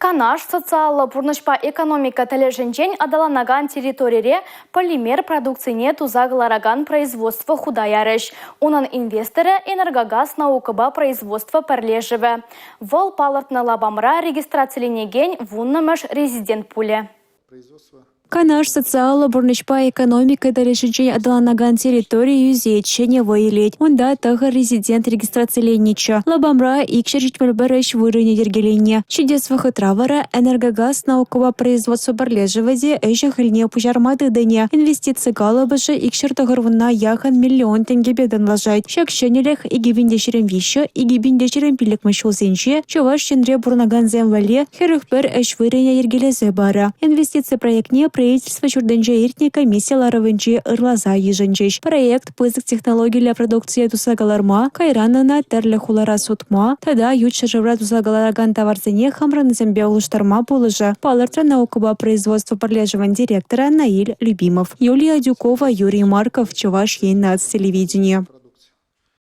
Канаш социалы пурнышпа экономика тележенчен адаланаган территорире полимер продукцияне тузагалараган производство худаярыш. Унан инвесторы энергогаз наукаба производство перлежеве. Вол палыртны лабамра регистрациялинеген вуннамыш резидент пуле. Канаш социалы бурнышпа экономика тележенчен адаланаган территории юзечене войлеть. Унда тагы резидент регистрацияленнича. Лабамра икшер житмельбереш вырыне ергеленне. Чудес вахытравара энергогаз наукова производство перлежеведе эжі хыльне пужармады дыне. Инвестиция галабышы икшер тагырвына яхан $1 миллион беден лажайт. Шакшенелех игибинде шерем вище, игибинде шерем пилек мышулзенче, чуваш ченре бурнаган земвале, херухпер эш вырыне ергелезе бара. Инвестиция проектне правительство чурденже иртне комиссиялары венче ырлаза еженчеш. Проект пызык технологий для продукции тусагаларма, кайранына терле хулара сутма, тада ютша жевра тусагалараган товарзене хамраны зембе улуштарма булыжа. Палыртра наукаба производства перлежеван директора Наиль Любимов. Юлия Дюкова, Юрий Марков, Чуваш Ейнац телевидение.